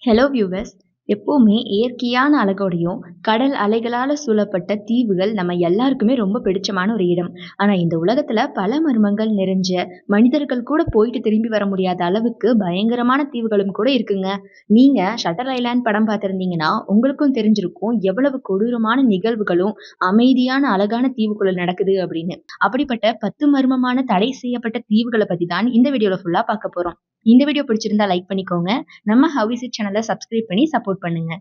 Hello viewers. எப்பவுமே இயற்கையான அழகோடையும் கடல் அலைகளால சூழப்பட்ட தீவுகள் நம்ம எல்லாருக்குமே ரொம்ப பிடிச்சமான ஒரு இடம். ஆனா இந்த உலகத்துல பல மர்மங்கள் நிறைஞ்ச மனிதர்கள் கூட போயிட்டு திரும்பி வர முடியாத அளவுக்கு பயங்கரமான தீவுகளும் கூட இருக்குங்க. நீங்க ஷட்டர் ஐலாண்ட் படம் பார்த்திருந்தீங்கன்னா உங்களுக்கும் தெரிஞ்சிருக்கும் எவ்வளவு கொடூரமான நிகழ்வுகளும் அமைதியான அழகான தீவுக்குள்ள நடக்குது அப்படின்னு. அப்படிப்பட்ட 10 மர்மமான தடை செய்யப்பட்ட தீவுகளை பத்தி தான் இந்த வீடியோல ஃபுல்லா பார்க்க போறோம். இந்த வீடியோ பிடிச்சிருந்தா லைக் பண்ணிக்கோங்க. நம்ம ஹவ் இஸ் இட் சேனலை சப்ஸ்கிரைப் பண்ணி சப்போர்ட் பண்ணுங்க.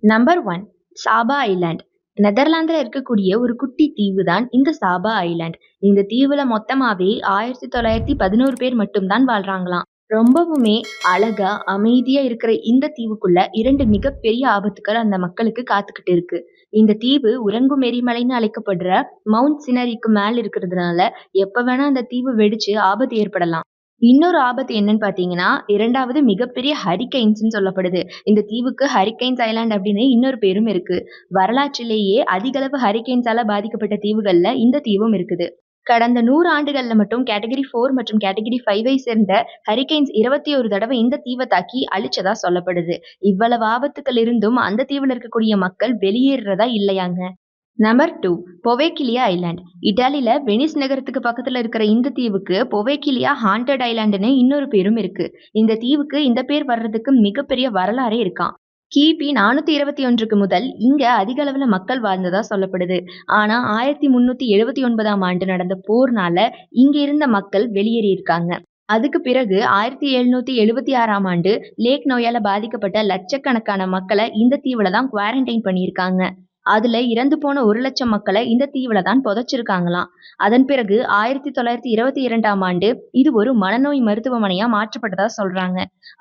நம்பர் 1, சாபா ஐலாண்ட். நெதர்லாந்துல இருக்கக்கூடிய ஒரு குட்டி தீவு தான் இந்த சாபா ஐலாண்ட். இந்த தீவுல மொத்தமாவே 1911 பேர் மட்டும்தான் வாழ்றாங்களாம். ரொம்பவுமே அழகா அமைதியா இருக்கிற இந்த தீவுக்குள்ள 2 மிகப்பெரிய ஆபத்துக்கள் அந்த மக்களுக்கு காத்துக்கிட்டு இருக்கு. இந்த தீவு உறங்கும் எரிமலைன்னு அழைக்கப்படுற மவுண்ட் சினரிக்கு மேல இருக்கிறதுனால எப்ப வேணா அந்த தீவு வெடிச்சு ஆபத்து ஏற்படலாம். இன்னொரு ஆபத்து என்னன்னு பாத்தீங்கன்னா, 2வது மிகப்பெரிய ஹரிக்கெயின்ஸ்ன்னு சொல்லப்படுது. இந்த தீவுக்கு ஹரிக்கெயின்ஸ் ஐலாண்ட் அப்படின்னு இன்னொரு பேரும் இருக்கு. வரலாற்றிலேயே அதிக அளவு ஹரிக்கெயின்ஸால பாதிக்கப்பட்ட தீவுகள்ல இந்த தீவும் இருக்குது. கடந்த 100 ஆண்டுகள்ல மட்டும் கேட்டகரி 4 மற்றும் கேட்டகரி 5 சேர்ந்த ஹரிக்கெயின்ஸ் 21 தடவை இந்த தீவை தாக்கி அழிச்சதா சொல்லப்படுது. இவ்வளவு ஆபத்துக்கள் இருந்தும் அந்த தீவுல இருக்கக்கூடிய மக்கள் வெளியேறதா இல்லையாங்க. Number 2, Poveglia island. இட்டாலியில வெனிஸ் நகரத்துக்கு பக்கத்துல இருக்கிற இந்த தீவுக்கு பொவேக்கிலியா ஹாண்டட் ஐலாண்டுன்னு இன்னொரு பேரும் இருக்கு. இந்த தீவுக்கு இந்த பேர் வர்றதுக்கு மிகப்பெரிய வரலாறே இருக்காம். கிபி 421க்கு முதல் இங்க அதிக அளவுல மக்கள் வாழ்ந்ததா சொல்லப்படுது. ஆனா 1379ஆம் ஆண்டு நடந்த போர்னால இங்க இருந்த மக்கள் வெளியேறியிருக்காங்க. அதுக்கு பிறகு 1776ஆம் ஆண்டு லேக் நோயால பாதிக்கப்பட்ட லட்சக்கணக்கான மக்களை இந்த தீவுல தான் குவாரண்டைன் பண்ணியிருக்காங்க. அதுல இறந்து போன 1,00,000 மக்களை இந்த தீவுல தான் புதைச்சிருக்காங்களாம். அதன் பிறகு 1922ஆம் ஆண்டு இது ஒரு மனநோய் மருத்துவமனையா மாற்றப்பட்டதா சொல்றாங்க.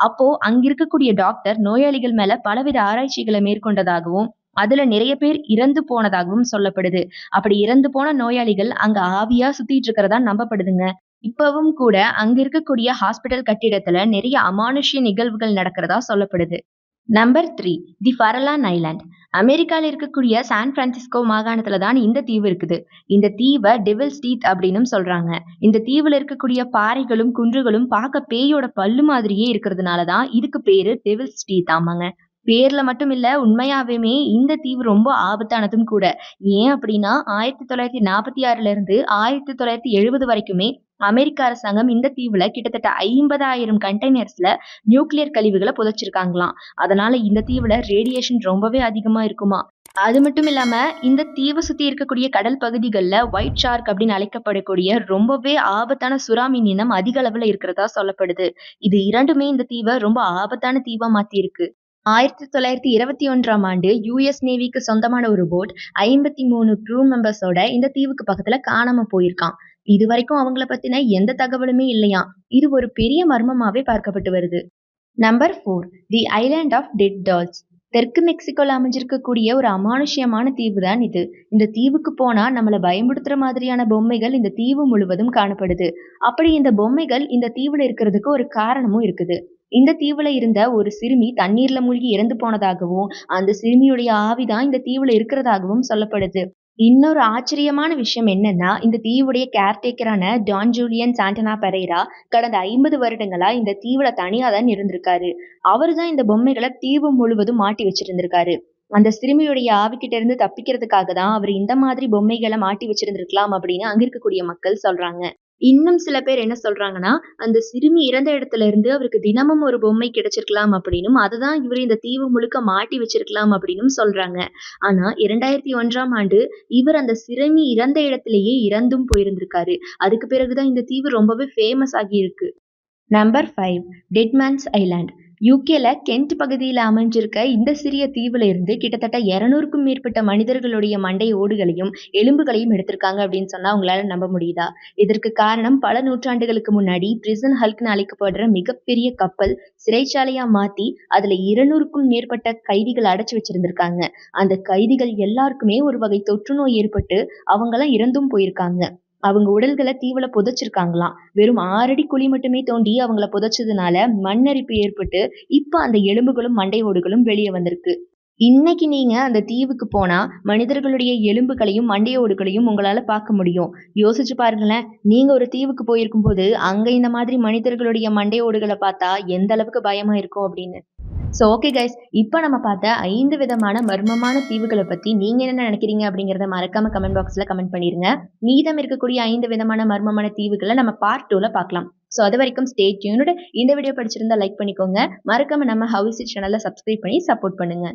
அப்போ அங்க இருக்கக்கூடிய டாக்டர் நோயாளிகள் மேல பலவித ஆராய்ச்சிகளை மேற்கொண்டதாகவும் அதுல நிறைய பேர் இறந்து போனதாகவும் சொல்லப்படுது. அப்படி இறந்து போன நோயாளிகள் அங்க ஆவியா சுத்திட்டு இருக்கிறதா நம்பப்படுதுங்க. இப்பவும் கூட அங்க இருக்கக்கூடிய ஹாஸ்பிட்டல் கட்டிடத்துல நிறைய அமானுஷ்ய நிகழ்வுகள் நடக்கிறதா சொல்லப்படுது. நம்பர் 3, தி ஃபரலான் ஐலாண்ட். அமெரிக்கால இருக்கக்கூடிய சான் பிரான்சிஸ்கோ மாகாணத்துல தான் இந்த தீவு இருக்குது. இந்த தீவை டெவில்ஸ் டீத் அப்படின்னும் சொல்றாங்க. இந்த தீவுல இருக்கக்கூடிய பாறைகளும் குன்றுகளும் பார்க்க பேயோட பல்லு மாதிரியே இருக்கிறதுனால தான் இதுக்கு பேரு டெவில்ஸ் டீத் ஆமாங்க. பேர்ல மட்டும் இல்ல, உண்மையாவேமே இந்த தீவு ரொம்ப ஆபத்தானதும் கூட. ஏன் அப்படின்னா 1946ல இருந்து 1970 வரைக்குமே அமெரிக்க அரசாங்கம் இந்த தீவுல கிட்டத்தட்ட 50,000 கண்டெய்னர்ஸ்ல நியூக்ளியர் கழிவுகளை புதைச்சிருக்காங்களாம். அதனால இந்த தீவுல ரேடியேஷன் ரொம்பவே அதிகமா இருக்குமா. அது மட்டும் இல்லாம இந்த தீவை சுத்தி இருக்கக்கூடிய கடல் பகுதிகள்ல ஒயிட் ஷார்க் அப்படின்னு அழைக்கப்படக்கூடிய ரொம்பவே ஆபத்தான சுறா மீன் இனம் அதிக அளவுல இருக்கிறதா சொல்லப்படுது. இது இரண்டுமே இந்த தீவை ரொம்ப ஆபத்தான தீவா மாத்தி இருக்கு. 1921ஆம் ஆண்டு யுஎஸ் நேவிக்கு சொந்தமான ஒரு போட் 53 க்ரூ மெம்பர்ஸோட இந்த தீவுக்கு பக்கத்துல காணாம போயிருக்கான். இது வரைக்கும் அவங்கள பத்தின எந்த தகவலுமே இல்லையாம். இது ஒரு பெரிய மர்மமாவே பார்க்கப்பட்டு வருது. Number 4, the island of dead dolls. தெற்கு மெக்சிகோல அமைஞ்சிருக்கக்கூடிய ஒரு அமானுஷ்யமான தீவு தான் இது. இந்த தீவுக்கு போனா நம்மள பயமுறுத்துற மாதிரியான பொம்மைகள் இந்த தீவு முழுவதும் காணப்படுது. அப்படி இந்த பொம்மைகள் இந்த தீவுல இருக்கிறதுக்கு ஒரு காரணமும் இருக்குது. இந்த தீவுல இருந்த ஒரு சிறுமி தண்ணீர்ல மூழ்கி இறந்து போனதாகவும் அந்த சிறுமியுடைய ஆவிதான் இந்த தீவுல இருக்கிறதாகவும் சொல்லப்படுது. இன்னொரு ஆச்சரியமான விஷயம் என்னன்னா, இந்த தீவுடைய கேர்டேக்கரான டான் ஜூலியன் சாண்டனா பெரேரா கடந்த 50 வருடங்களா இந்த தீவுல தனியா தான் இருந்திருக்காரு. அவருதான் இந்த பொம்மைகளை தீவு முழுவதும் மாட்டி வச்சிருந்திருக்காரு. அந்த சிறுமியுடைய ஆவிக்கிட்ட இருந்து தப்பிக்கிறதுக்காக தான் அவர் இந்த மாதிரி பொம்மைகளை மாட்டி வச்சிருந்திருக்கலாம் அப்படின்னு அங்க இருக்கக்கூடிய மக்கள் சொல்றாங்க. இன்னும் சில பேர் என்ன சொல்றாங்கன்னா, அந்த சிறுமி இறந்த இடத்துல இருந்து அவருக்கு தினமும் ஒரு பொம்மை கிடைச்சிருக்கலாம் அப்படின்னும், அதுதான் இவரு இந்த தீவு முழுக்க மாட்டி வச்சிருக்கலாம் அப்படின்னும் சொல்றாங்க. ஆனா 2001ஆம் ஆண்டு இவர் அந்த சிறுமி இறந்த இடத்திலேயே இறந்தும் போயிருந்திருக்காரு. அதுக்கு பிறகுதான் இந்த தீவு ரொம்பவே ஃபேமஸ் ஆகி இருக்கு. Number 5, dead man's island. யூகேல கென்ட் பகுதியில் அமைஞ்சிருக்க இந்த சிறிய தீவுல இருந்து கிட்டத்தட்ட 200க்கும் மேற்பட்ட மனிதர்களுடைய மண்டை ஓடுகளையும் எலும்புகளையும் எடுத்திருக்காங்க அப்படின்னு சொன்னா உங்களால நம்ப முடியுதா? இதற்கு காரணம் பல நூற்றாண்டுகளுக்கு முன்னாடி பிரிசன் ஹல்க்னு அழைக்கப்படுற மிகப்பெரிய கப்பல் சிறைச்சாலையா மாத்தி அதுல 200க்கும் மேற்பட்ட கைதிகள் அடைச்சு வச்சிருந்திருக்காங்க. அந்த கைதிகள் எல்லாருக்குமே ஒரு வகை தொற்று நோய் ஏற்பட்டு அவங்கெல்லாம் இறந்தும் போயிருக்காங்க. அவங்க உடல்களை தீவுல புதைச்சிருக்காங்களாம். வெறும் 6 அடி குழி மட்டுமே தோண்டி அவங்கள புதைச்சதுனால மண்ணரிப்பு ஏற்பட்டு இப்ப அந்த எலும்புகளும் மண்டை ஓடுகளும் வெளியே வந்திருக்கு. இன்னைக்கு நீங்க அந்த தீவுக்கு போனா மனிதர்களுடைய எலும்புகளையும் மண்டை ஓடுகளையும் உங்களால பார்க்க முடியும். யோசிச்சு பாருங்களேன், நீங்க ஒரு தீவுக்கு போயிருக்கும் போது அங்க இந்த மாதிரி மனிதர்களுடைய மண்டை ஓடுகளை பார்த்தா எந்த அளவுக்கு பயமா இருக்கும் அப்படின்னு. ஸோ ஓகே கைஸ், இப்போ நம்ம பார்த்த 5 விதமான மர்மமான தீவுகளை பத்தி நீங்க என்ன நினைக்கிறீங்க அப்படிங்கிறத மறக்காம கமெண்ட் பாக்ஸ்ல கமெண்ட் பண்ணிருங்க. மீதம் இருக்கக்கூடிய 5 விதமான மர்மமான தீவுகளை நம்ம பார்ட் 2ல பார்க்கலாம். ஸோ அது வரைக்கும் ஸ்டே டியூன்டு. இந்த வீடியோ பிடிச்சிருந்தா லைக் பண்ணிக்கோங்க. மறக்காம நம்ம ஹவ் இஸ் இட் சேனலை சப்ஸ்கிரைப் பண்ணி சப்போர்ட் பண்ணுங்க.